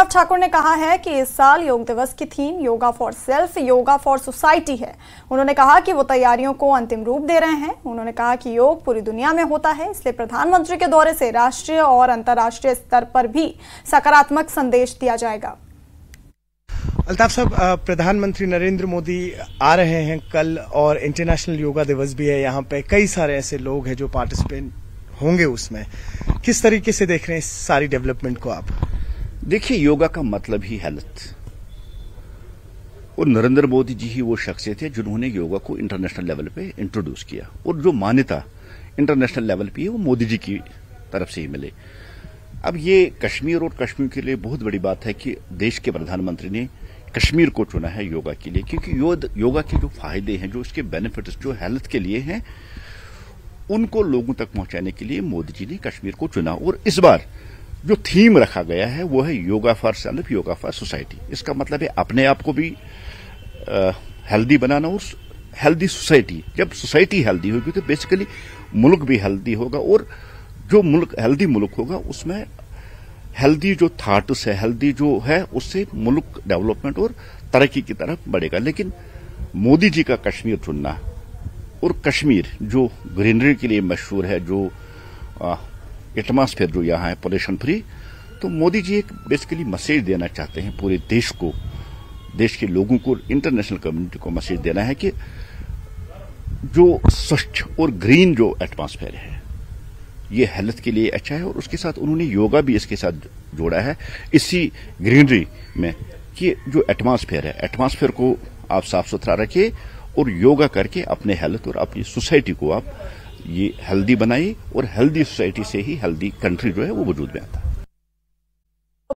अनुराग ठाकुर ने कहा है कि इस साल योग दिवस की theme yoga for self, yoga for society है। उन्होंने कहा कि वो तैयारियों को अंतिम रूप दे रहे हैं। उन्होंने कहा कि योग पूरी दुनिया में होता है, इसलिए प्रधानमंत्री के दौरे से राष्ट्रीय और अंतर्राष्ट्रीय स्तर पर भी सकारात्मक संदेश दिया जाएगा। अल्ताफ साहब, प्रधानमंत्री नरेंद्र मोदी आ रहे हैं कल और इंटरनेशनल योगा दिवस भी है। यहाँ पे कई सारे ऐसे लोग हैं जो पार्टिसिपेंट होंगे उसमें। किस तरीके से देख रहे हैं इस सारी डेवलपमेंट को आप? देखिए, योगा का मतलब ही हेल्थ, और नरेंद्र मोदी जी ही वो शख्सियत है जिन्होंने योगा को इंटरनेशनल लेवल पे इंट्रोड्यूस किया, और जो मान्यता इंटरनेशनल लेवल पे है वो मोदी जी की तरफ से ही मिले। अब ये कश्मीर और कश्मीर के लिए बहुत बड़ी बात है कि देश के प्रधानमंत्री ने कश्मीर को चुना है योगा के लिए, क्योंकि योगा के जो फायदे हैं, जो इसके बेनिफिट्स जो हेल्थ के लिए हैं, उनको लोगों तक पहुंचाने के लिए मोदी जी ने कश्मीर को चुना। और इस बार जो थीम रखा गया है वो है yoga for self, yoga for society. इसका मतलब है अपने आप को भी हेल्दी बनाना और हेल्दी सोसाइटी। जब सोसाइटी हेल्दी होगी तो बेसिकली मुल्क भी हेल्दी होगा, और जो मुल्क हेल्दी मुल्क होगा उसमें हेल्दी जो थॉट्स है, हेल्दी जो है, उससे मुल्क डेवलपमेंट और तरक्की की तरफ बढ़ेगा। लेकिन मोदी जी का कश्मीर चुनना, और कश्मीर जो ग्रीनरी के लिए मशहूर है, जो एटमॉस्फेयर जो यहाँ है पोल्यूशन फ्री, तो मोदी जी एक बेसिकली मैसेज देना चाहते हैं पूरे देश को, देश के लोगों को, इंटरनेशनल कम्युनिटी को मैसेज देना है कि जो स्वच्छ और ग्रीन जो एटमॉस्फेयर है ये हेल्थ के लिए अच्छा है। और उसके साथ उन्होंने योगा भी इसके साथ जोड़ा है इसी ग्रीनरी में, कि जो एटमॉस्फेयर है, एटमॉस्फेयर को आप साफ सुथरा रखिए और योगा करके अपने हेल्थ और अपनी सोसाइटी को आप ये हेल्दी बनाइए, और हेल्दी सोसाइटी से ही हेल्दी कंट्री जो है वो वजूद में आता है।